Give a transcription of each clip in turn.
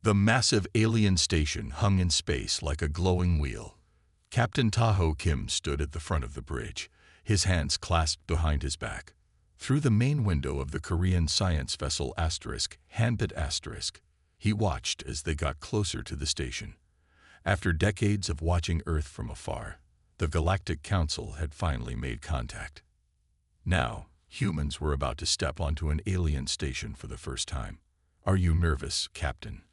The massive alien station hung in space like a glowing wheel. Captain Taho Kim stood at the front of the bridge, his hands clasped behind his back. Through the main window of the Korean science vessel Hanbit*, he watched as they got closer to the station. After decades of watching Earth from afar, the Galactic Council had finally made contact. Now, humans were about to step onto an alien station for the first time. "Are you nervous, Captain?"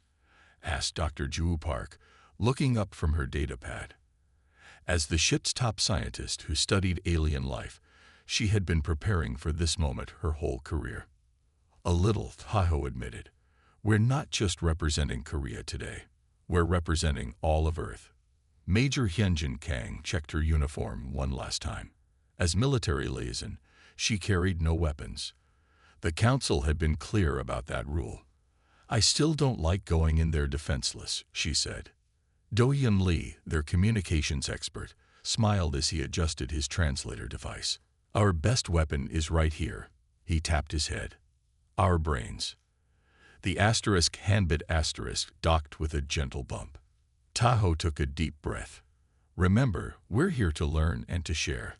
asked Dr. Ju Park, looking up from her datapad. As the ship's top scientist who studied alien life, she had been preparing for this moment her whole career. "A little," Taho admitted. "We're not just representing Korea today. We're representing all of Earth." Major Hyunjin Kang checked her uniform one last time. As military liaison, she carried no weapons. The council had been clear about that rule. "I still don't like going in there defenseless," she said. Do-Hyun Lee, their communications expert, smiled as he adjusted his translator device. "Our best weapon is right here." He tapped his head. "Our brains." The Hanbit* docked with a gentle bump. Taho took a deep breath. "Remember, we're here to learn and to share.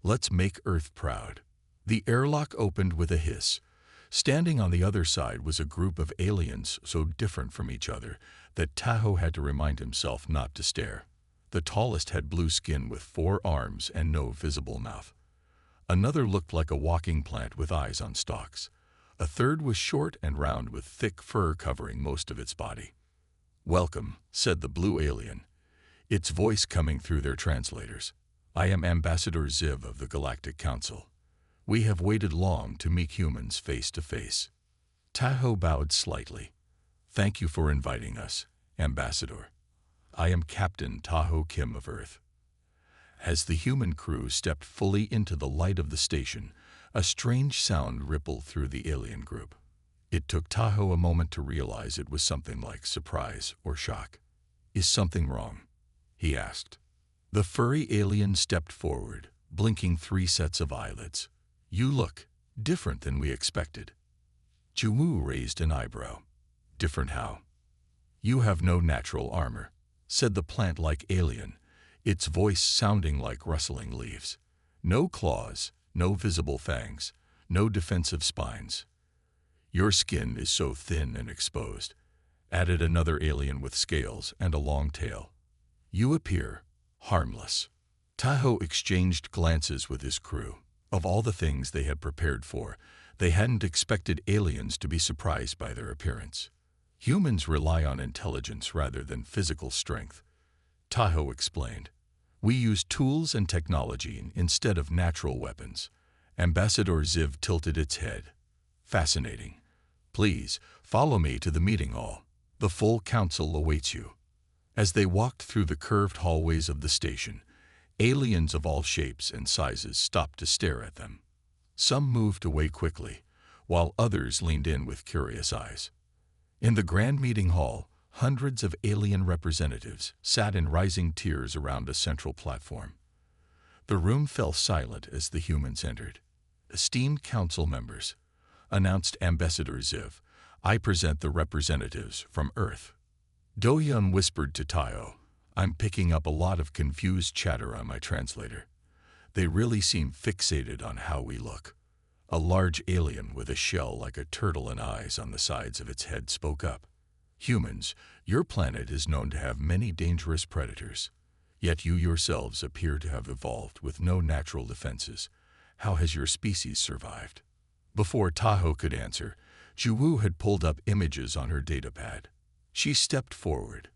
Let's make Earth proud." The airlock opened with a hiss. Standing on the other side was a group of aliens so different from each other that Taho had to remind himself not to stare. The tallest had blue skin with 4 arms and no visible mouth. Another looked like a walking plant with eyes on stalks. A third was short and round with thick fur covering most of its body. "Welcome," said the blue alien, its voice coming through their translators. "I am Ambassador Ziv of the Galactic Council. We have waited long to meet humans face to face." Taho bowed slightly. "Thank you for inviting us, Ambassador. I am Captain Taho Kim of Earth." As the human crew stepped fully into the light of the station, a strange sound rippled through the alien group. It took Taho a moment to realize it was something like surprise or shock. "Is something wrong?" he asked. The furry alien stepped forward, blinking 3 sets of eyelids. "You look different than we expected." Juwoo raised an eyebrow. "Different how?" "You have no natural armor," said the plant-like alien, its voice sounding like rustling leaves. "No claws, no visible fangs, no defensive spines. Your skin is so thin and exposed," added another alien with scales and a long tail. "You appear harmless." Taho exchanged glances with his crew. Of all the things they had prepared for, they hadn't expected aliens to be surprised by their appearance. Humans rely on intelligence rather than physical strength, Taho explained. "We use tools and technology instead of natural weapons." Ambassador Ziv tilted its head. "Fascinating. Please, follow me to the meeting hall. The full council awaits you." As they walked through the curved hallways of the station, aliens of all shapes and sizes stopped to stare at them. Some moved away quickly, while others leaned in with curious eyes. In the grand meeting hall, hundreds of alien representatives sat in rising tiers around a central platform. The room fell silent as the humans entered. "Esteemed council members," announced Ambassador Ziv, "I present the representatives from Earth." Do-Hyun whispered to Tayo, "I'm picking up a lot of confused chatter on my translator. They really seem fixated on how we look." A large alien with a shell like a turtle and eyes on the sides of its head spoke up. "Humans, your planet is known to have many dangerous predators. Yet you yourselves appear to have evolved with no natural defenses. How has your species survived?" Before Taho could answer, Juwoo had pulled up images on her datapad. She stepped forward.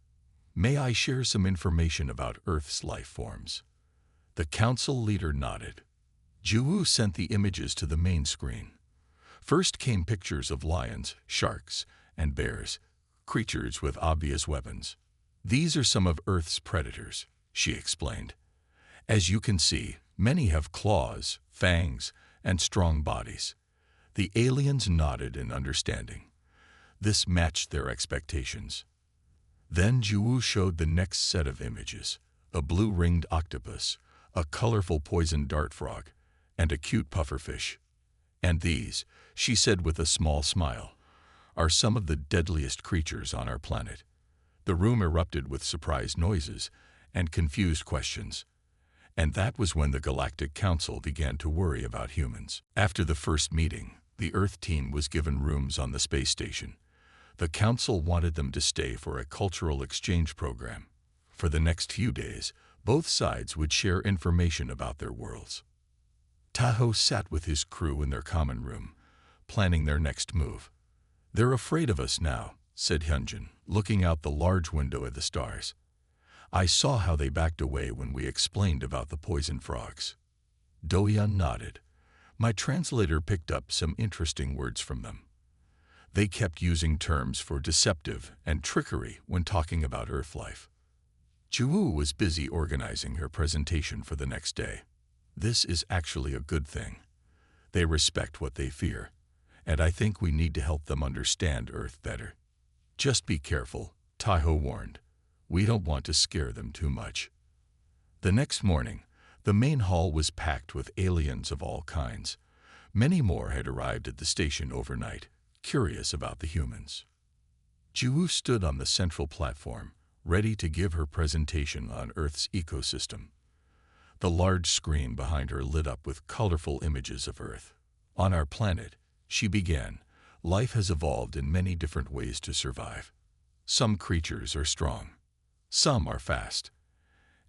"May I share some information about Earth's life forms?" The council leader nodded. Juwoo sent the images to the main screen. First came pictures of lions, sharks, and bears, creatures with obvious weapons. "These are some of Earth's predators," she explained. "As you can see, many have claws, fangs, and strong bodies." The aliens nodded in understanding. This matched their expectations. Then Juwoo showed the next set of images: a blue-ringed octopus, a colorful poison dart frog, and a cute pufferfish. "And these," she said with a small smile, are some of the deadliest creatures on our planet. The room erupted with surprised noises and confused questions. And that was when the Galactic Council began to worry about humans. After the first meeting, the Earth team was given rooms on the space station. The Council wanted them to stay for a cultural exchange program. For the next few days, both sides would share information about their worlds. Tahoe sat with his crew in their common room, planning their next move. "They're afraid of us now," said Hyunjin, looking out the large window at the stars. "I saw how they backed away when we explained about the poison frogs." Do-yeon nodded. "My translator picked up some interesting words from them. They kept using terms for deceptive and trickery when talking about Earth life." Ju-woo was busy organizing her presentation for the next day. "This is actually a good thing. They respect what they fear, and I think we need to help them understand Earth better. Just be careful," Tahoe warned. "We don't want to scare them too much." The next morning, the main hall was packed with aliens of all kinds. Many more had arrived at the station overnight, curious about the humans. Ju-woo stood on the central platform, ready to give her presentation on Earth's ecosystem. The large screen behind her lit up with colorful images of Earth. "On our planet," she began, "life has evolved in many different ways to survive. Some creatures are strong, some are fast,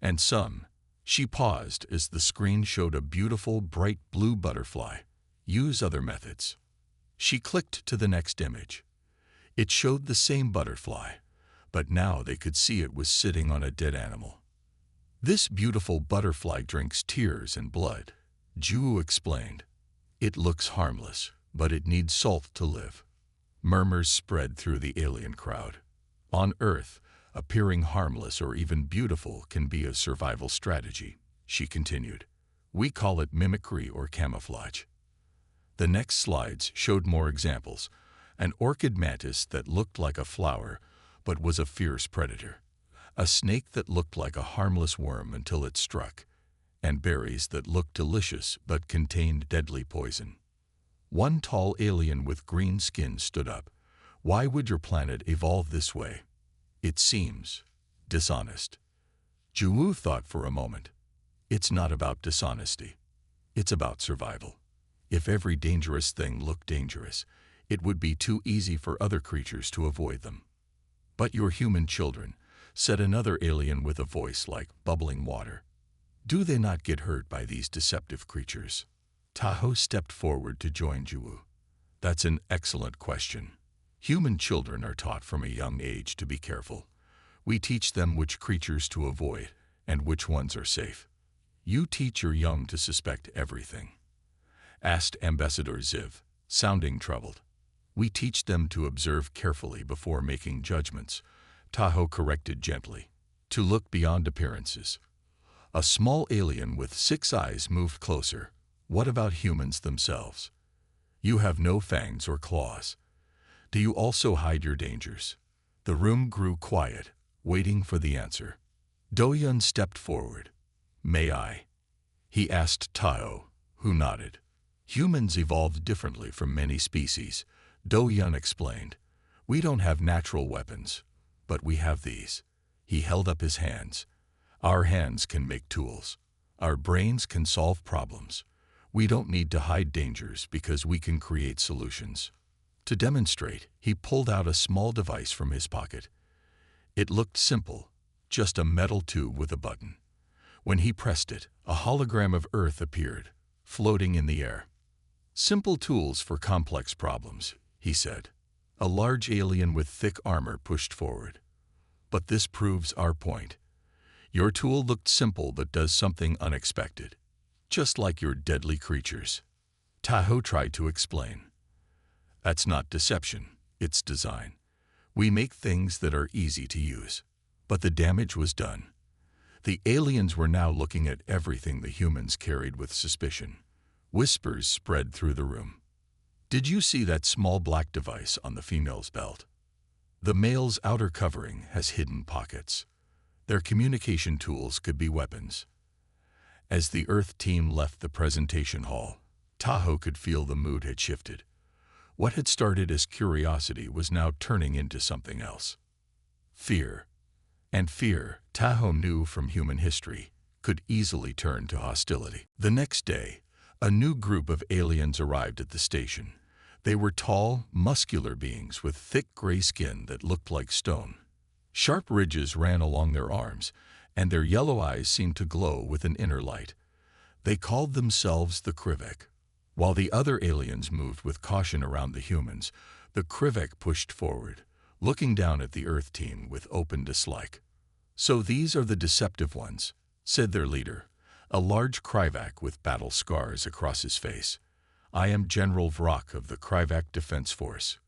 and some—" She paused as the screen showed a beautiful, bright blue butterfly. "Use other methods." She clicked to the next image. It showed the same butterfly, but now they could see it was sitting on a dead animal. "This beautiful butterfly drinks tears and blood," Ju explained. "It looks harmless, but it needs salt to live." Murmurs spread through the alien crowd. "On Earth, appearing harmless or even beautiful can be a survival strategy," she continued. "We call it mimicry or camouflage." The next slides showed more examples. An orchid mantis that looked like a flower but was a fierce predator. A snake that looked like a harmless worm until it struck. And berries that looked delicious but contained deadly poison. One tall alien with green skin stood up. "Why would your planet evolve this way? It seems dishonest." Ju-woo thought for a moment. "It's not about dishonesty. It's about survival. If every dangerous thing looked dangerous, it would be too easy for other creatures to avoid them." "But your human children," said another alien with a voice like bubbling water. "Do they not get hurt by these deceptive creatures?" Tahoe stepped forward to join Ju-woo. "That's an excellent question. Human children are taught from a young age to be careful. We teach them which creatures to avoid and which ones are safe." "You teach your young to suspect everything?" asked Ambassador Ziv, sounding troubled. "We teach them to observe carefully before making judgments," Tahoe corrected gently. "To look beyond appearances." A small alien with 6 eyes moved closer. "What about humans themselves? You have no fangs or claws. Do you also hide your dangers?" The room grew quiet, waiting for the answer. Do-yeon stepped forward. "May I?" he asked Tahoe, who nodded. "Humans evolved differently from many species," Do-yeon explained. "We don't have natural weapons, but we have these." He held up his hands. "Our hands can make tools. Our brains can solve problems. We don't need to hide dangers because we can create solutions." To demonstrate, he pulled out a small device from his pocket. It looked simple, just a metal tube with a button. When he pressed it, a hologram of Earth appeared, floating in the air. "Simple tools for complex problems," he said. A large alien with thick armor pushed forward. "But this proves our point. Your tool looked simple but does something unexpected. Just like your deadly creatures." Tahoe tried to explain. "That's not deception, it's design. We make things that are easy to use." But the damage was done. The aliens were now looking at everything the humans carried with suspicion. Whispers spread through the room. "Did you see that small black device on the female's belt? The male's outer covering has hidden pockets. Their communication tools could be weapons." As the Earth team left the presentation hall, Tahoe could feel the mood had shifted. What had started as curiosity was now turning into something else. Fear. And fear, Tahoe knew from human history, could easily turn to hostility. The next day, a new group of aliens arrived at the station. They were tall, muscular beings with thick gray skin that looked like stone. Sharp ridges ran along their arms, and their yellow eyes seemed to glow with an inner light. They called themselves the Krivek. While the other aliens moved with caution around the humans, the Krivek pushed forward, looking down at the Earth team with open dislike. "So these are the deceptive ones," said their leader, a large Krivak with battle scars across his face. "I am General Vrak of the Krivak Defense Force.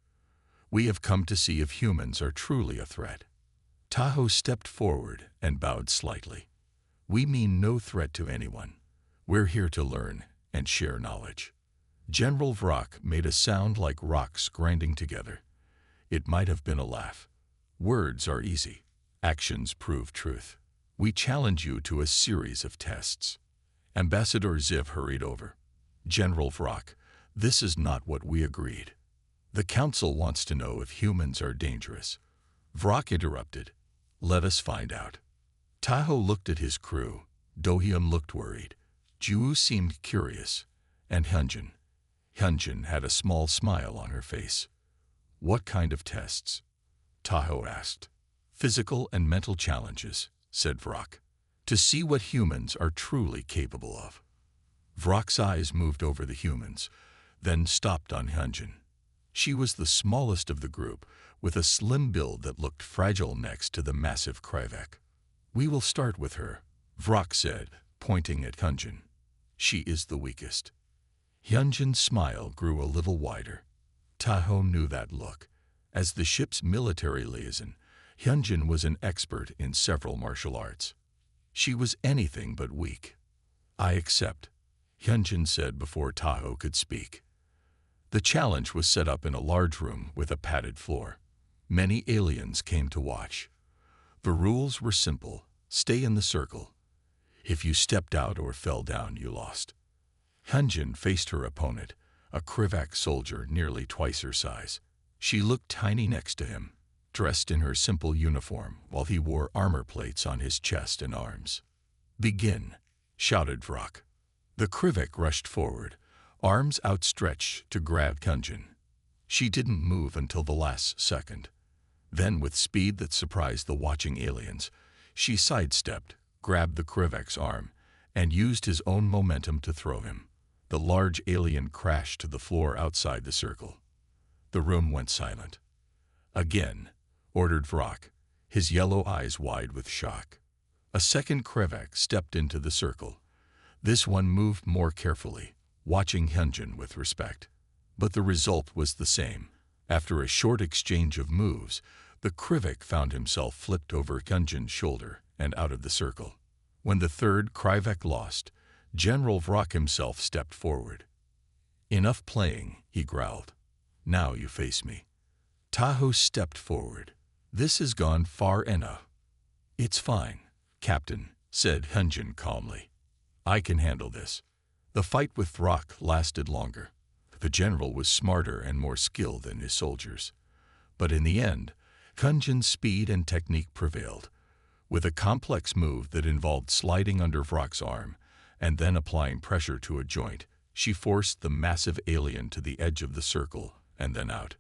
We have come to see if humans are truly a threat." Tahoe stepped forward and bowed slightly. "We mean no threat to anyone. We're here to learn and share knowledge." General Vrak made a sound like rocks grinding together. It might have been a laugh. "Words are easy. Actions prove truth. We challenge you to a series of tests." Ambassador Ziv hurried over. "General Vrak, this is not what we agreed. The Council wants to know if humans are dangerous." Vrak interrupted. "Let us find out." Tahoe looked at his crew. Dohyun looked worried. Ju seemed curious. And Hyunjin. Hyunjin had a small smile on her face. "What kind of tests?" Tahoe asked. "Physical and mental challenges," said Vrak, "to see what humans are truly capable of." Vrak's eyes moved over the humans, then stopped on Hyunjin. She was the smallest of the group, with a slim build that looked fragile next to the massive Krivek. "We will start with her," Vrak said, pointing at Hyunjin. "She is the weakest." Hyunjin's smile grew a little wider. Tahoe knew that look. As the ship's military liaison, Hyunjin was an expert in several martial arts. She was anything but weak. "I accept," Hyunjin said before Tahoe could speak. The challenge was set up in a large room with a padded floor. Many aliens came to watch. The rules were simple. Stay in the circle. If you stepped out or fell down, you lost. Hyunjin faced her opponent, a Krivak soldier nearly twice her size. She looked tiny next to him, dressed in her simple uniform while he wore armor plates on his chest and arms. "Begin," shouted Vrak. The Krivak rushed forward, arms outstretched to grab Hyunjin. She didn't move until the last second. Then, with speed that surprised the watching aliens, she sidestepped, grabbed the Krivak's arm, and used his own momentum to throw him. The large alien crashed to the floor outside the circle. The room went silent. "Again," ordered Vrak, his yellow eyes wide with shock. A second Krivak stepped into the circle. This one moved more carefully, watching Hyunjin with respect. But the result was the same. After a short exchange of moves, the Krivak found himself flipped over Hyunjin's shoulder and out of the circle. When the third Krivak lost, General Vrak himself stepped forward. "Enough playing," he growled. "Now you face me." Tahoe stepped forward. "This has gone far enough." "It's fine, Captain," said Hyunjin calmly. "I can handle this." The fight with Vrak lasted longer. The general was smarter and more skilled than his soldiers. But in the end, Hyunjin's speed and technique prevailed. With a complex move that involved sliding under Vrak's arm and then applying pressure to a joint, she forced the massive alien to the edge of the circle and then out.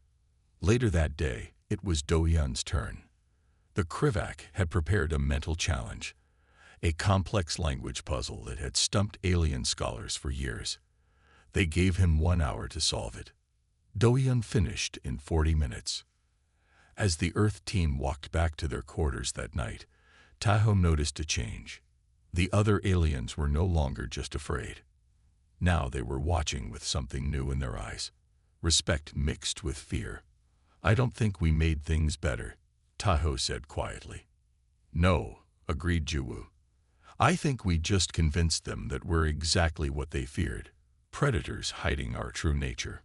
Later that day, it was Do-hyun's turn. The Krivak had prepared a mental challenge, a complex language puzzle that had stumped alien scholars for years. They gave him 1 hour to solve it. Do-hyun finished in 40 minutes. As the Earth team walked back to their quarters that night, Tahoe noticed a change. The other aliens were no longer just afraid. Now they were watching with something new in their eyes, respect mixed with fear. "I don't think we made things better," Tahoe said quietly. "No," agreed Juwoo. "I think we just convinced them that we're exactly what they feared, predators hiding our true nature."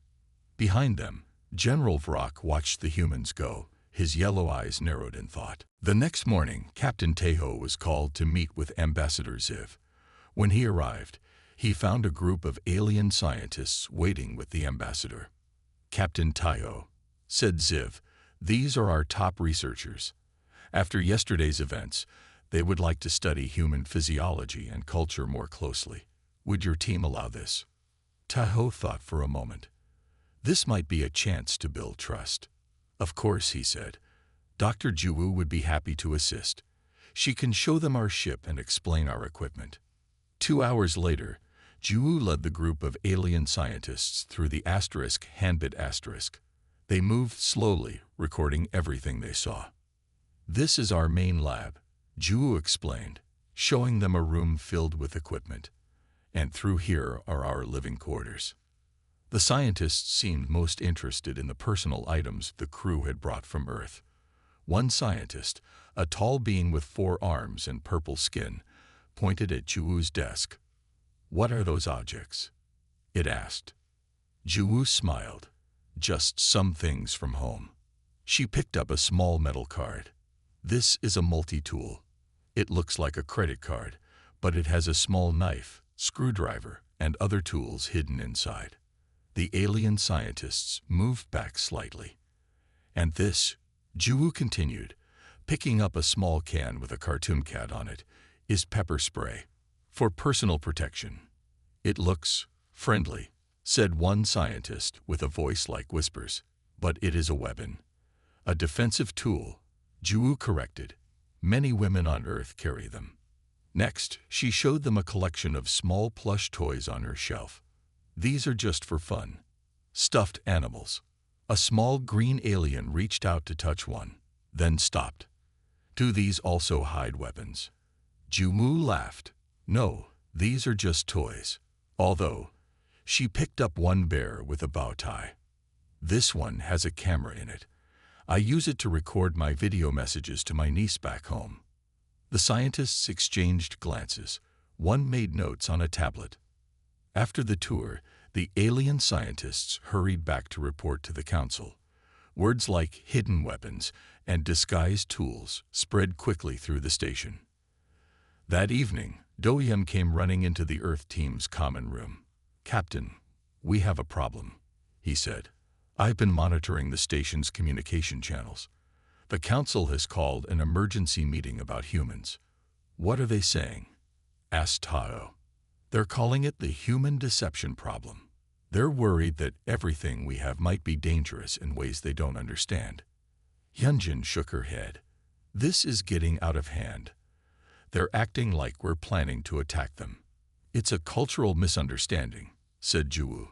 Behind them, General Vrak watched the humans go, his yellow eyes narrowed in thought. The next morning, Captain Tahoe was called to meet with Ambassador Ziv. When he arrived, he found a group of alien scientists waiting with the ambassador. Captain Tayo, said Ziv, these are our top researchers. After yesterday's events, they would like to study human physiology and culture more closely. Would your team allow this? Taho thought for a moment. This might be a chance to build trust. Of course, he said. Dr. Juwu would be happy to assist. She can show them our ship and explain our equipment. 2 hours later, Juwu led the group of alien scientists through the Handbit Asterisk. They moved slowly, recording everything they saw. This is our main lab, Juwu explained, showing them a room filled with equipment. And through here are our living quarters. The scientists seemed most interested in the personal items the crew had brought from Earth. One scientist, a tall being with 4 arms and purple skin, pointed at Juwu's desk. What are those objects? It asked. Juwu smiled. Just some things from home. She picked up a small metal card. This is a multi-tool. It looks like a credit card, but it has a small knife, screwdriver, and other tools hidden inside. The alien scientists moved back slightly. And this, Juwu continued, picking up a small can with a cartoon cat on it, is pepper spray. For personal protection. It looks friendly, said one scientist with a voice like whispers. But it is a weapon. A defensive tool, Juwu corrected. Many women on Earth carry them. Next, she showed them a collection of small plush toys on her shelf. These are just for fun. Stuffed animals. A small green alien reached out to touch one, then stopped. Do these also hide weapons? Juwu laughed. No, these are just toys. Although, she picked up one bear with a bow tie. This one has a camera in it. I use it to record my video messages to my niece back home. The scientists exchanged glances. One made notes on a tablet. After the tour, the alien scientists hurried back to report to the council. Words like hidden weapons and disguised tools spread quickly through the station. That evening, Do-Yum came running into the Earth team's common room. Captain, we have a problem, he said. I've been monitoring the station's communication channels. The council has called an emergency meeting about humans. What are they saying? Asked Tao. They're calling it the human deception problem. They're worried that everything we have might be dangerous in ways they don't understand. Hyunjin shook her head. This is getting out of hand. They're acting like we're planning to attack them. It's a cultural misunderstanding, said Juwu.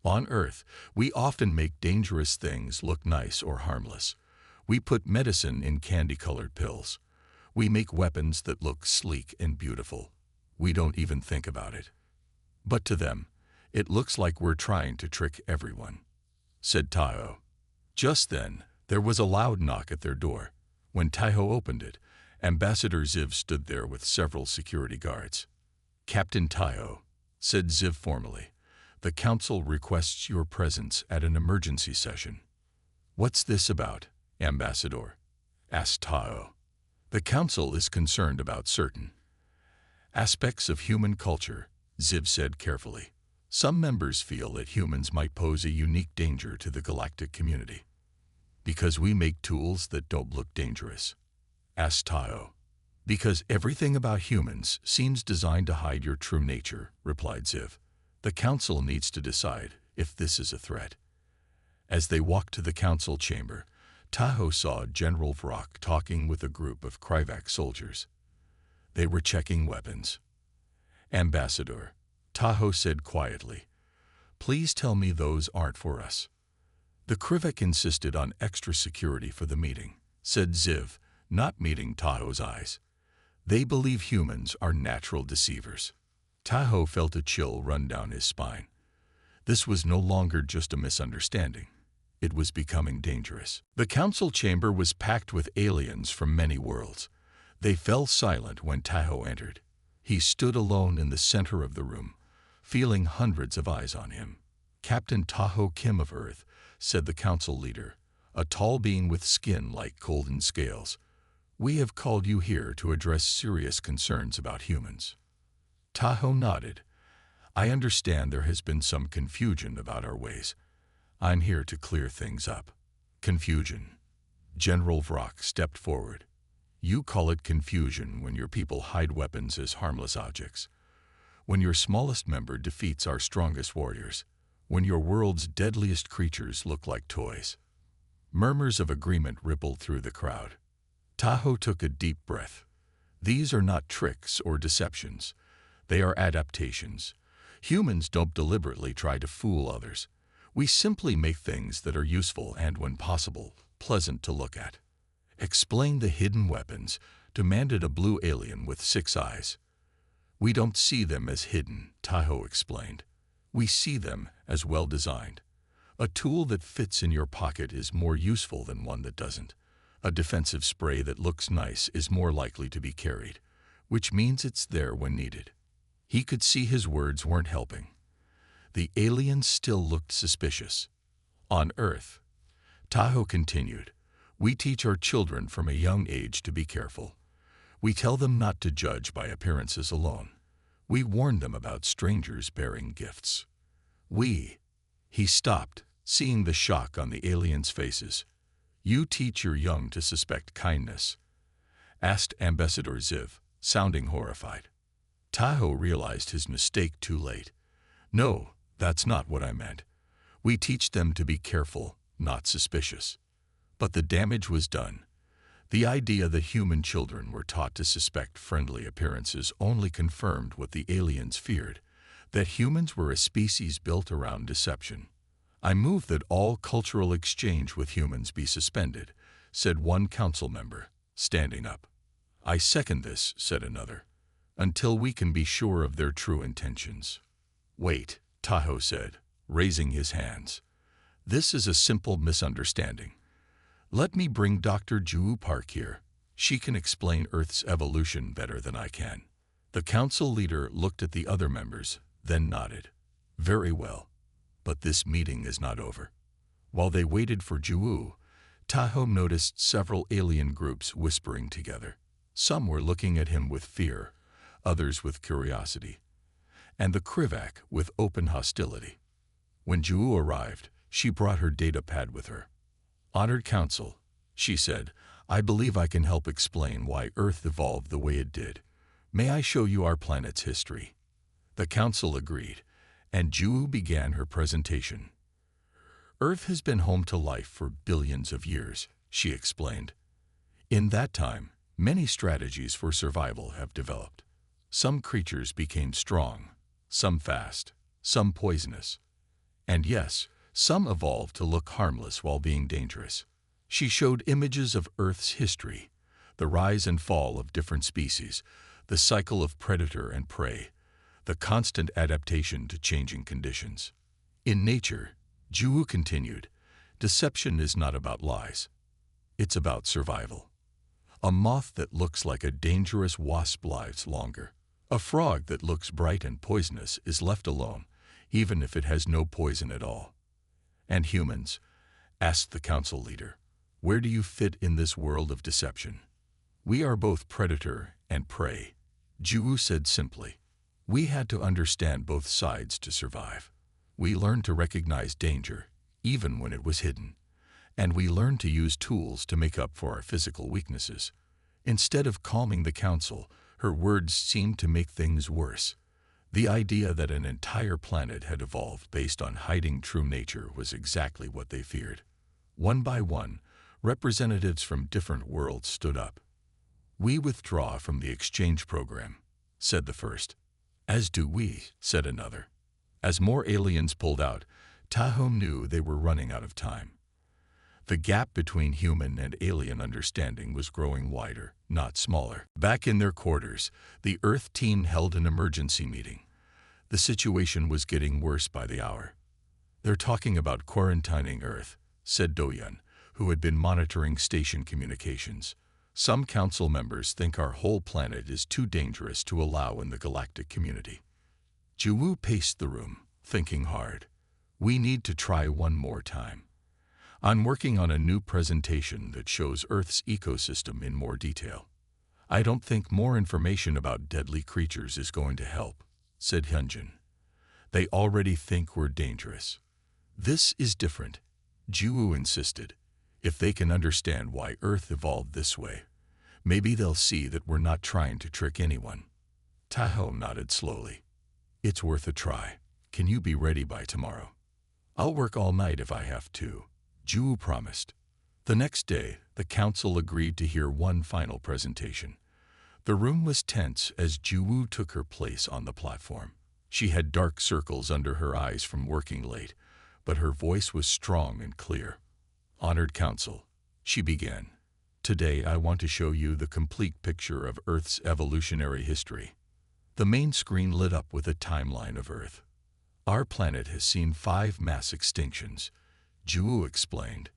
On Earth, we often make dangerous things look nice or harmless. We put medicine in candy-colored pills. We make weapons that look sleek and beautiful. We don't even think about it. But to them, it looks like we're trying to trick everyone, said Tao. Just then, there was a loud knock at their door. When Taiho opened it, Ambassador Ziv stood there with several security guards. Captain Taiho, said Ziv formally, the council requests your presence at an emergency session. What's this about, Ambassador? Asked Tao. The council is concerned about certain aspects of human culture, Ziv said carefully. Some members feel that humans might pose a unique danger to the galactic community. Because we make tools that don't look dangerous, asked Tao. Because everything about humans seems designed to hide your true nature, replied Ziv. The council needs to decide if this is a threat. As they walked to the council chamber, Taho saw General Vrock talking with a group of Kryvak soldiers. They were checking weapons. Ambassador, Taho said quietly, please tell me those aren't for us. The Kryvak insisted on extra security for the meeting, said Ziv, not meeting Taho's eyes. They believe humans are natural deceivers. Taho felt a chill run down his spine. This was no longer just a misunderstanding. It was becoming dangerous. The council chamber was packed with aliens from many worlds. They fell silent when Taho entered. He stood alone in the center of the room, feeling hundreds of eyes on him. Captain Taho Kim of Earth, said the council leader, a tall being with skin like golden scales. We have called you here to address serious concerns about humans. Taho nodded. I understand there has been some confusion about our ways. I'm here to clear things up. Confusion. General Vrock stepped forward. You call it confusion when your people hide weapons as harmless objects. When your smallest member defeats our strongest warriors. When your world's deadliest creatures look like toys. Murmurs of agreement rippled through the crowd. Tahoe took a deep breath. These are not tricks or deceptions. They are adaptations. Humans don't deliberately try to fool others. We simply make things that are useful and, when possible, pleasant to look at. Explain the hidden weapons, demanded a blue alien with 6 eyes. We don't see them as hidden, Tahoe explained. We see them as well-designed. A tool that fits in your pocket is more useful than one that doesn't. A defensive spray that looks nice is more likely to be carried, which means it's there when needed. He could see his words weren't helping. The aliens still looked suspicious. On Earth, Tahoe continued, we teach our children from a young age to be careful. We tell them not to judge by appearances alone. We warn them about strangers bearing gifts. He stopped, seeing the shock on the aliens' faces. You teach your young to suspect kindness? Asked Ambassador Ziv, sounding horrified. Tahoe realized his mistake too late. No, that's not what I meant. We teach them to be careful, not suspicious. But the damage was done. The idea that human children were taught to suspect friendly appearances only confirmed what the aliens feared, that humans were a species built around deception. I move that all cultural exchange with humans be suspended, said one council member, standing up. I second this, said another, until we can be sure of their true intentions. Wait, Tahoe said, raising his hands. This is a simple misunderstanding. Let me bring Dr. Ju Park here. She can explain Earth's evolution better than I can. The council leader looked at the other members, then nodded. Very well. But this meeting is not over. While they waited for Ju, Tahoe noticed several alien groups whispering together. Some were looking at him with fear, others with curiosity, and the Krivak with open hostility. When Ju arrived, she brought her data pad with her. Honored Council, she said, I believe I can help explain why Earth evolved the way it did. May I show you our planet's history? The Council agreed, and Ju began her presentation. Earth has been home to life for billions of years, she explained. In that time, many strategies for survival have developed. Some creatures became strong, some fast, some poisonous. And yes, some evolved to look harmless while being dangerous. She showed images of Earth's history, the rise and fall of different species, the cycle of predator and prey, the constant adaptation to changing conditions. In nature, Ju continued, deception is not about lies. It's about survival. A moth that looks like a dangerous wasp lives longer. A frog that looks bright and poisonous is left alone, even if it has no poison at all. And humans? Asked the council leader. Where do you fit in this world of deception? We are both predator and prey. Ju said simply. We had to understand both sides to survive. We learned to recognize danger, even when it was hidden. And we learned to use tools to make up for our physical weaknesses. Instead of calming the council, her words seemed to make things worse. The idea that an entire planet had evolved based on hiding true nature was exactly what they feared. One by one, representatives from different worlds stood up. We withdraw from the exchange program, said the first. As do we, said another. As more aliens pulled out, Tahoe knew they were running out of time. The gap between human and alien understanding was growing wider, not smaller. Back in their quarters, the Earth team held an emergency meeting. The situation was getting worse by the hour. They're talking about quarantining Earth, said Doyun, who had been monitoring station communications. Some council members think our whole planet is too dangerous to allow in the galactic community. Ju paced the room, thinking hard. We need to try one more time. I'm working on a new presentation that shows Earth's ecosystem in more detail. I don't think more information about deadly creatures is going to help, said Hyunjin. They already think we're dangerous. This is different, Juwu insisted. If they can understand why Earth evolved this way, maybe they'll see that we're not trying to trick anyone. Tahoe nodded slowly. It's worth a try. Can you be ready by tomorrow? I'll work all night if I have to, Juwu promised. The next day, the council agreed to hear one final presentation. The room was tense as Juwu took her place on the platform. She had dark circles under her eyes from working late, but her voice was strong and clear. Honored Council, she began. Today I want to show you the complete picture of Earth's evolutionary history. The main screen lit up with a timeline of Earth. Our planet has seen 5 mass extinctions, Juwu explained.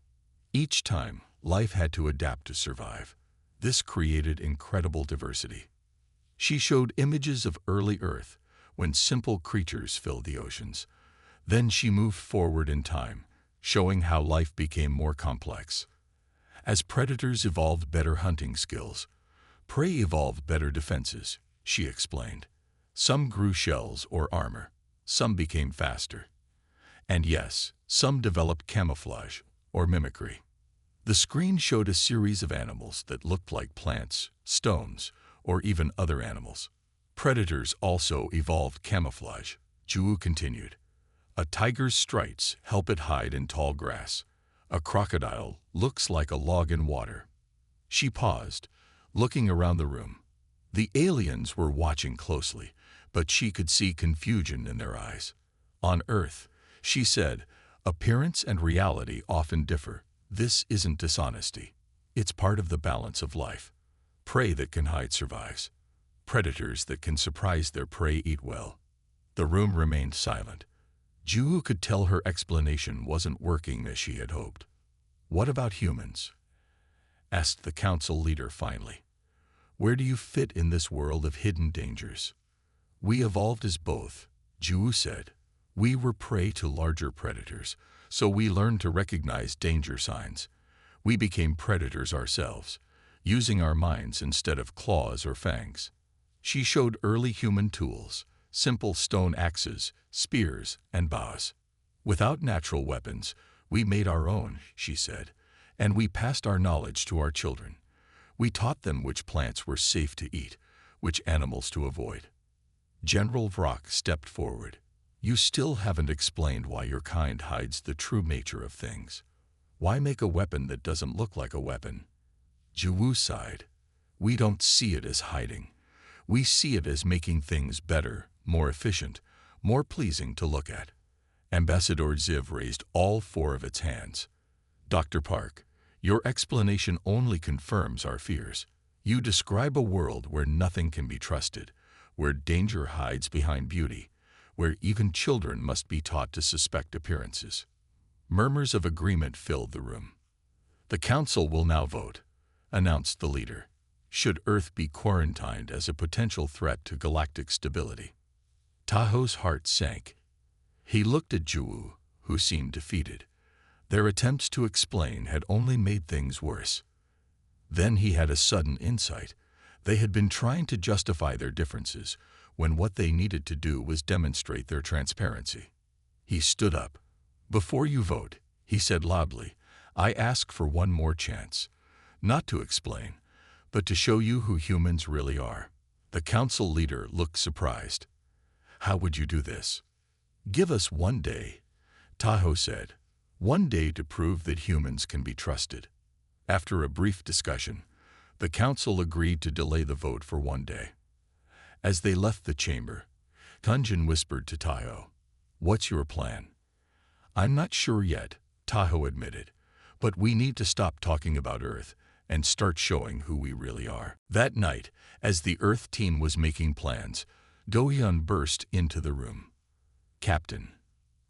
Each time, life had to adapt to survive. This created incredible diversity. She showed images of early Earth, when simple creatures filled the oceans. Then she moved forward in time, showing how life became more complex. As predators evolved better hunting skills, prey evolved better defenses, she explained. Some grew shells or armor, some became faster. And yes, some developed camouflage or mimicry. The screen showed a series of animals that looked like plants, stones, or even other animals. Predators also evolved camouflage, Juwu continued. A tiger's stripes help it hide in tall grass. A crocodile looks like a log in water. She paused, looking around the room. The aliens were watching closely, but she could see confusion in their eyes. On Earth, she said, appearance and reality often differ. This isn't dishonesty. It's part of the balance of life. Prey that can hide survives. Predators that can surprise their prey eat well. The room remained silent. Juwu could tell her explanation wasn't working as she had hoped. What about humans? Asked the council leader finally. Where do you fit in this world of hidden dangers? We evolved as both, Juwu said. We were prey to larger predators, so we learned to recognize danger signs. We became predators ourselves, using our minds instead of claws or fangs. She showed early human tools, simple stone axes, spears, and bows. Without natural weapons, we made our own, she said, and we passed our knowledge to our children. We taught them which plants were safe to eat, which animals to avoid. General Vrock stepped forward. You still haven't explained why your kind hides the true nature of things. Why make a weapon that doesn't look like a weapon? Juwu sighed. We don't see it as hiding. We see it as making things better, more efficient, more pleasing to look at. Ambassador Ziv raised all 4 of its hands. Dr. Park, your explanation only confirms our fears. You describe a world where nothing can be trusted, where danger hides behind beauty, where even children must be taught to suspect appearances. Murmurs of agreement filled the room. The council will now vote, announced the leader. Should Earth be quarantined as a potential threat to galactic stability? Tahoe's heart sank. He looked at Juwu, who seemed defeated. Their attempts to explain had only made things worse. Then he had a sudden insight. They had been trying to justify their differences, when what they needed to do was demonstrate their transparency. He stood up. Before you vote, he said loudly, I ask for one more chance. Not to explain, but to show you who humans really are. The council leader looked surprised. How would you do this? Give us 1 day, Tahoe said. 1 day to prove that humans can be trusted. After a brief discussion, the council agreed to delay the vote for 1 day. As they left the chamber, Tunjin whispered to Tahoe, What's your plan? I'm not sure yet, Tahoe admitted, but we need to stop talking about Earth and start showing who we really are. That night, as the Earth team was making plans, Do-hyun burst into the room. Captain,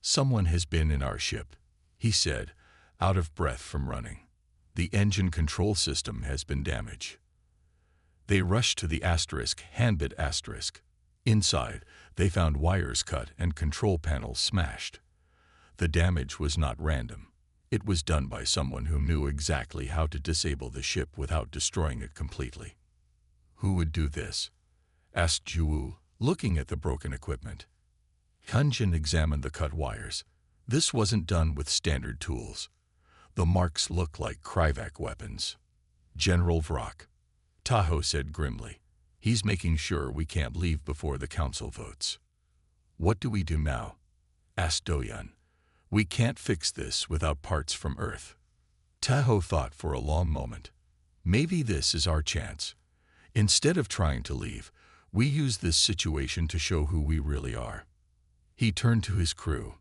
someone has been in our ship, he said, out of breath from running. The engine control system has been damaged. They rushed to the handbit asterisk. Inside, they found wires cut and control panels smashed. The damage was not random. It was done by someone who knew exactly how to disable the ship without destroying it completely. Who would do this? Asked Juwu, looking at the broken equipment. Tunjin examined the cut wires. This wasn't done with standard tools. The marks looked like Kryvak weapons. General Vrak, Tahoe said grimly. He's making sure we can't leave before the council votes. What do we do now? Asked Doyan. We can't fix this without parts from Earth. Tahoe thought for a long moment. Maybe this is our chance. Instead of trying to leave, we use this situation to show who we really are. He turned to his crew.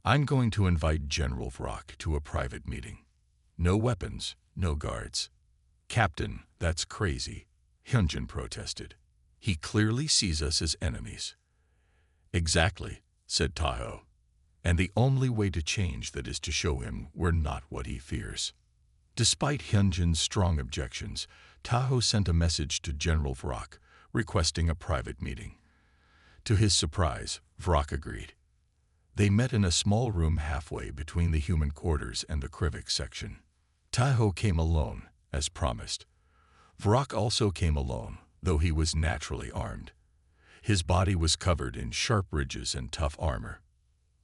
I'm going to invite General Vrak to a private meeting. No weapons, no guards. Captain, that's crazy, Hyunjin protested. He clearly sees us as enemies. Exactly, said Tahoe. And the only way to change that is to show him we're not what he fears. Despite Hyunjin's strong objections, Tahoe sent a message to General Vrak, requesting a private meeting. To his surprise, Vrak agreed. They met in a small room halfway between the human quarters and the Kryvak section. Tahoe came alone, as promised. Vrak also came alone, though he was naturally armed. His body was covered in sharp ridges and tough armor.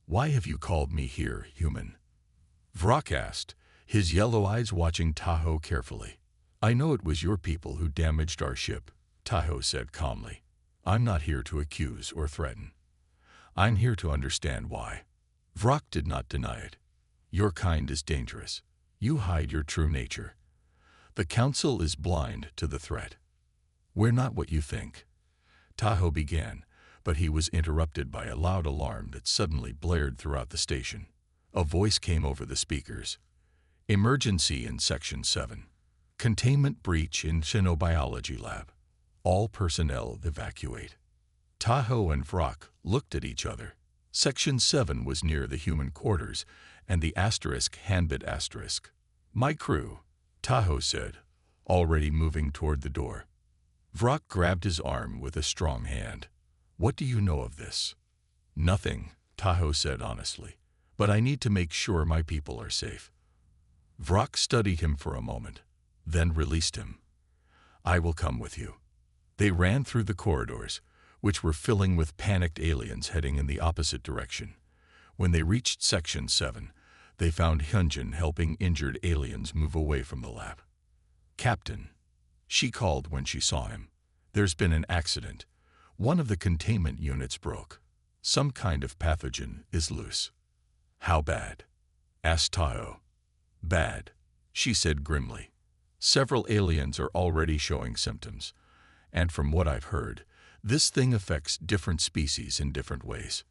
Why have you called me here, human? Vrak asked, his yellow eyes watching Tahoe carefully. I know it was your people who damaged our ship, Tahoe said calmly. I'm not here to accuse or threaten. I'm here to understand why. Vrak did not deny it. Your kind is dangerous. You hide your true nature. The council is blind to the threat. We're not what you think. Tahoe began, but he was interrupted by a loud alarm that suddenly blared throughout the station. A voice came over the speakers. Emergency in Section 7. Containment breach in Xenobiology Lab. All personnel evacuate. Tahoe and Vrak looked at each other. Section 7 was near the human quarters, and the *handbit*. My crew, Tahoe said, already moving toward the door. Vrak grabbed his arm with a strong hand. What do you know of this? Nothing, Tahoe said honestly, but I need to make sure my people are safe. Vrak studied him for a moment, then released him. I will come with you. They ran through the corridors, which were filling with panicked aliens heading in the opposite direction. When they reached Section 7, they found Hyunjin helping injured aliens move away from the lab. Captain, she called when she saw him. There's been an accident. One of the containment units broke. Some kind of pathogen is loose. How bad? Asked Tahoe. Bad, she said grimly. Several aliens are already showing symptoms, and from what I've heard, this thing affects different species in different ways.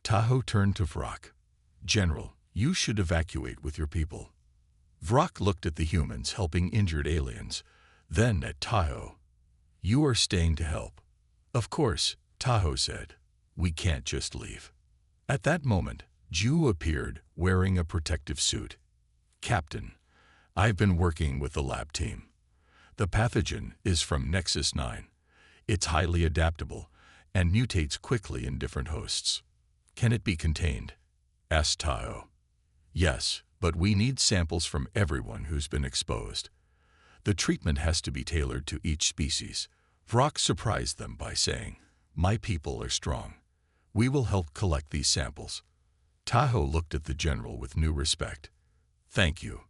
Tahoe turned to Vrak. General, you should evacuate with your people. Vrak looked at the humans helping injured aliens, then at Tahoe. You are staying to help. Of course, Tahoe said. We can't just leave. At that moment, Ju appeared wearing a protective suit. Captain, I've been working with the lab team. The pathogen is from Nexus 9. It's highly adaptable and mutates quickly in different hosts. Can it be contained? Asked Tahoe. Yes, but we need samples from everyone who's been exposed. The treatment has to be tailored to each species. Vrak surprised them by saying, My people are strong. We will help collect these samples. Tahoe looked at the general with new respect. Thank you.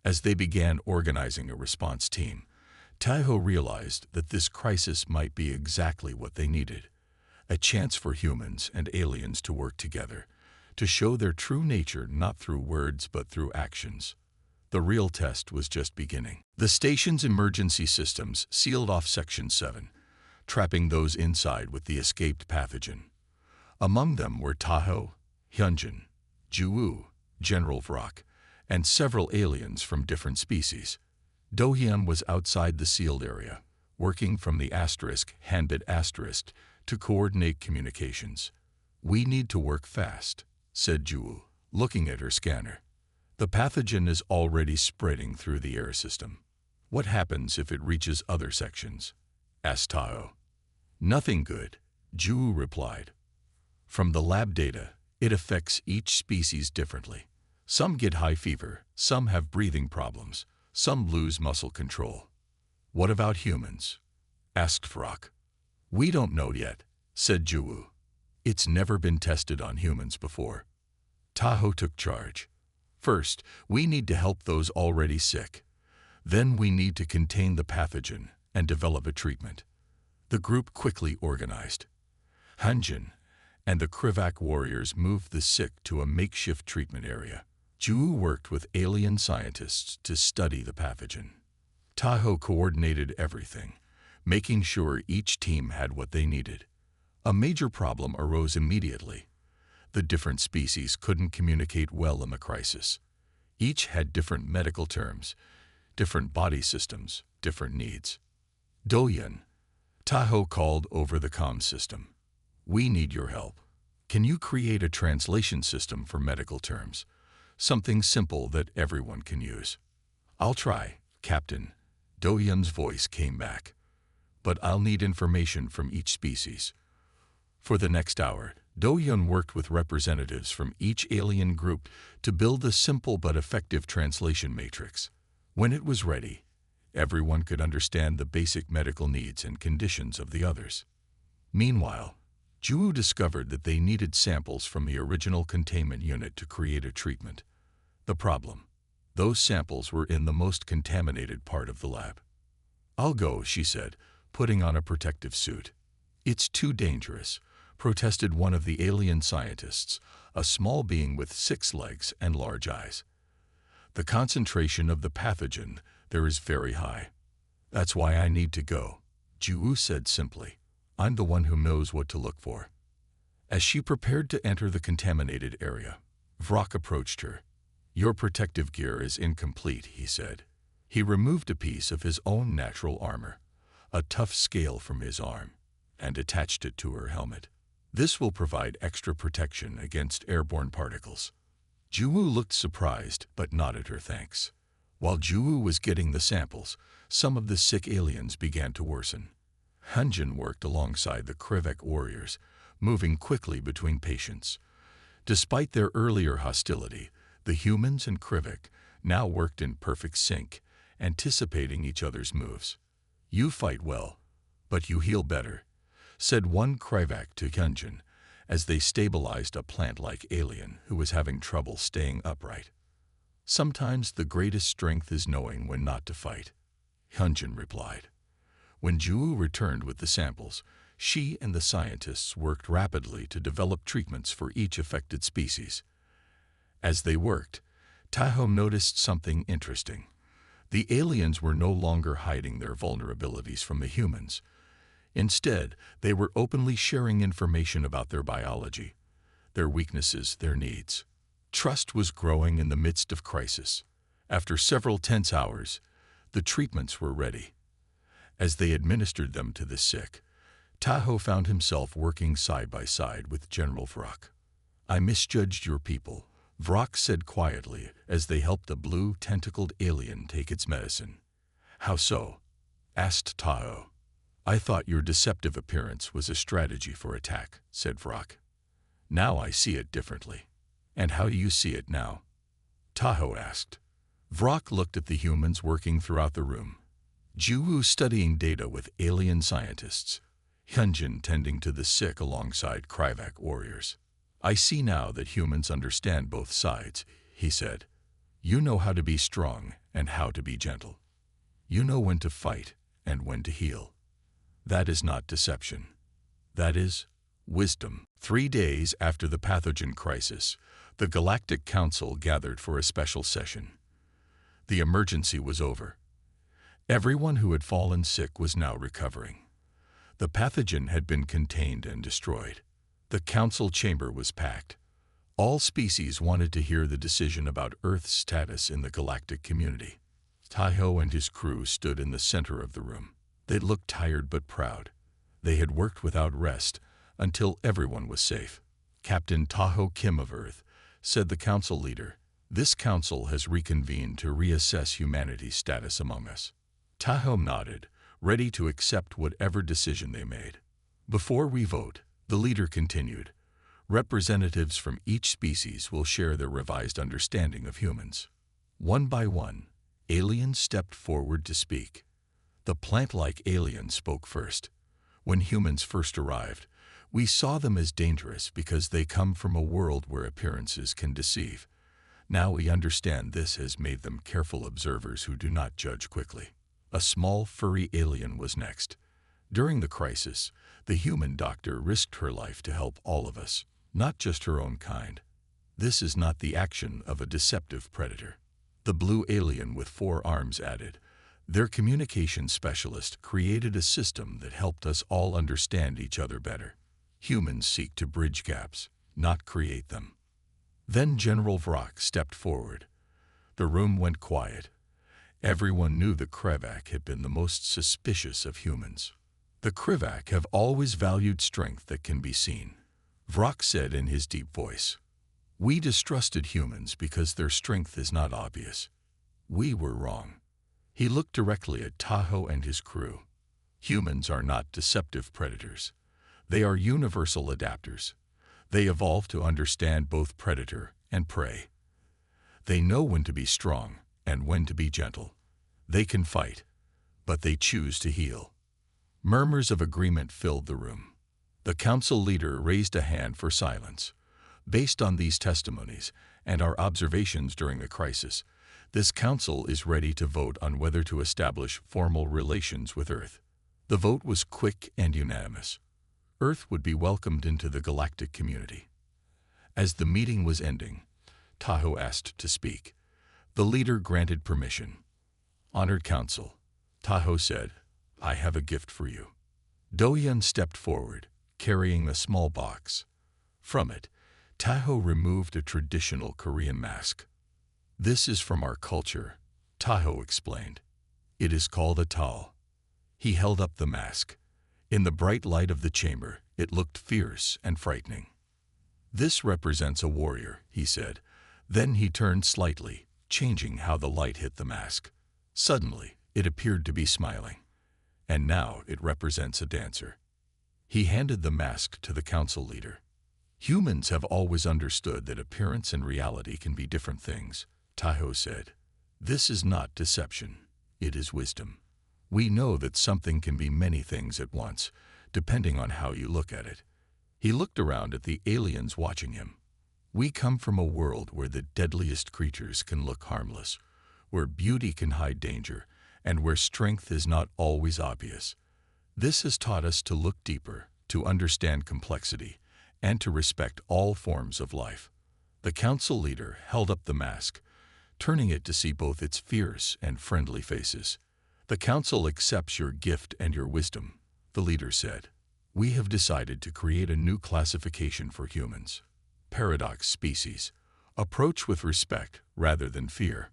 As they began organizing a response team, Tahoe realized that this crisis might be exactly what they needed, a chance for humans and aliens to work together, to show their true nature not through words but through actions. The real test was just beginning. The station's emergency systems sealed off Section 7, trapping those inside with the escaped pathogen. Among them were Tahoe, Hyunjin, Ju, General Vrak, and several aliens from different species. Dohyun was outside the sealed area, working from the *handbit* to coordinate communications. We need to work fast, said Ju, looking at her scanner. The pathogen is already spreading through the air system. What happens if it reaches other sections? Asked Tahoe. Nothing good, Ju replied. From the lab data, it affects each species differently. Some get high fever, some have breathing problems, some lose muscle control. What about humans? Asked Vrak. We don't know yet, said Ju. It's never been tested on humans before. Tahoe took charge. First, we need to help those already sick. Then we need to contain the pathogen and develop a treatment. The group quickly organized. Hyunjin and the Krivak warriors moved the sick to a makeshift treatment area. Ju worked with alien scientists to study the pathogen. Tahoe coordinated everything, making sure each team had what they needed. A major problem arose immediately. The different species couldn't communicate well in the crisis. Each had different medical terms, different body systems, different needs. Doyun, Tahoe called over the comm system. We need your help. Can you create a translation system for medical terms? Something simple that everyone can use. I'll try, Captain. Doyun's voice came back. But I'll need information from each species. For the next hour, Doyun worked with representatives from each alien group to build a simple but effective translation matrix. When it was ready, everyone could understand the basic medical needs and conditions of the others. Meanwhile, Ju discovered that they needed samples from the original containment unit to create a treatment. The problem: those samples were in the most contaminated part of the lab. I'll go, she said, putting on a protective suit. It's too dangerous, protested one of the alien scientists, a small being with 6 legs and large eyes. The concentration of the pathogen there is very high. That's why I need to go, Ju said simply. I'm the one who knows what to look for. As she prepared to enter the contaminated area, Vrak approached her. Your protective gear is incomplete, he said. He removed a piece of his own natural armor, a tough scale from his arm, and attached it to her helmet. This will provide extra protection against airborne particles. Ju looked surprised but nodded her thanks. While Ju was getting the samples, some of the sick aliens began to worsen. Hyunjin worked alongside the Krivak warriors, moving quickly between patients. Despite their earlier hostility, the humans and Krivak now worked in perfect sync, anticipating each other's moves. You fight well, but you heal better, said one Krivak to Hyunjin as they stabilized a plant-like alien who was having trouble staying upright. Sometimes the greatest strength is knowing when not to fight, Hyunjin replied. When Ju returned with the samples, she and the scientists worked rapidly to develop treatments for each affected species. As they worked, Tahoe noticed something interesting. The aliens were no longer hiding their vulnerabilities from the humans. Instead, they were openly sharing information about their biology, their weaknesses, their needs. Trust was growing in the midst of crisis. After several tense hours, the treatments were ready. As they administered them to the sick, Tahoe found himself working side by side with General Vrak. I misjudged your people, Vrak said quietly as they helped a blue, tentacled alien take its medicine. How so? Asked Tahoe. I thought your deceptive appearance was a strategy for attack, said Vrak. Now I see it differently. And how do you see it now? Tahoe asked. Vrak looked at the humans working throughout the room. Ju studying data with alien scientists, Hyunjin tending to the sick alongside Krivak warriors. I see now that humans understand both sides, he said. You know how to be strong and how to be gentle. You know when to fight and when to heal. That is not deception. That is wisdom. 3 days after the pathogen crisis, the Galactic Council gathered for a special session. The emergency was over. Everyone who had fallen sick was now recovering. The pathogen had been contained and destroyed. The council chamber was packed. All species wanted to hear the decision about Earth's status in the galactic community. Tahoe and his crew stood in the center of the room. They looked tired but proud. They had worked without rest until everyone was safe. Captain Tahoe Kim of Earth, said the council leader, this council has reconvened to reassess humanity's status among us. Tahoe nodded, ready to accept whatever decision they made. Before we vote, the leader continued, representatives from each species will share their revised understanding of humans. One by one, aliens stepped forward to speak. The plant-like alien spoke first. When humans first arrived, We saw them as dangerous because they come from a world where appearances can deceive. Now we understand this has made them careful observers who do not judge quickly. A small, furry alien was next. During the crisis, the human doctor risked her life to help all of us, not just her own kind. This is not the action of a deceptive predator. The blue alien with 4 arms added. Their communication specialist created a system that helped us all understand each other better. Humans seek to bridge gaps, not create them. Then General Vrock stepped forward. The room went quiet. Everyone knew the Krevak had been the most suspicious of humans. The Krevak have always valued strength that can be seen. Vrock said in his deep voice, "We distrusted humans because their strength is not obvious. We were wrong." He looked directly at Tahoe and his crew. Humans are not deceptive predators. They are universal adapters. They evolved to understand both predator and prey. They know when to be strong and when to be gentle. They can fight, but they choose to heal. Murmurs of agreement filled the room. The council leader raised a hand for silence. Based on these testimonies and our observations during the crisis, this council is ready to vote on whether to establish formal relations with Earth. The vote was quick and unanimous. Earth would be welcomed into the galactic community. As the meeting was ending, Tahoe asked to speak. The leader granted permission. "Honored Council," Tahoe said, "I have a gift for you." Do-hyun stepped forward, carrying a small box. From it, Tahoe removed a traditional Korean mask. "This is from our culture," Tahoe explained. "It is called a towel." He held up the mask. In the bright light of the chamber, it looked fierce and frightening. "This represents a warrior," he said. Then he turned slightly, changing how the light hit the mask. Suddenly, it appeared to be smiling. And now it represents a dancer. He handed the mask to the council leader. "Humans have always understood that appearance and reality can be different things," Tahoe said. "This is not deception. It is wisdom. We know that something can be many things at once, depending on how you look at it." He looked around at the aliens watching him. "We come from a world where the deadliest creatures can look harmless, where beauty can hide danger, and where strength is not always obvious. This has taught us to look deeper, to understand complexity, and to respect all forms of life." The council leader held up the mask, turning it to see both its fierce and friendly faces. "The council accepts your gift and your wisdom," the leader said. "We have decided to create a new classification for humans. Paradox species. Approach with respect rather than fear."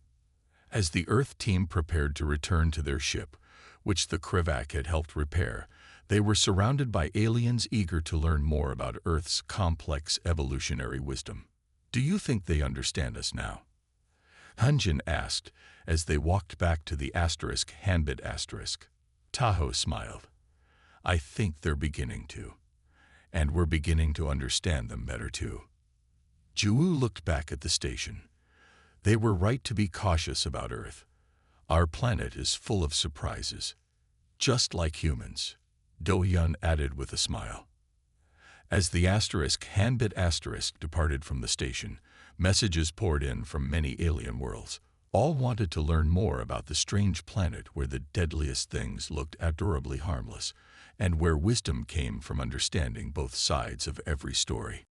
As the Earth team prepared to return to their ship, which the Krevak had helped repair, they were surrounded by aliens eager to learn more about Earth's complex evolutionary wisdom. "Do you think they understand us now?" Hunjin asked as they walked back to the Hanbit asterisk. Tahoe smiled. "I think they're beginning to. And we're beginning to understand them better too." Ju looked back at the station. They were right to be cautious about Earth. Our planet is full of surprises. Just like humans, Do-hyun added with a smile. As the Hanbit asterisk departed from the station, messages poured in from many alien worlds. All wanted to learn more about the strange planet where the deadliest things looked adorably harmless, and where wisdom came from understanding both sides of every story.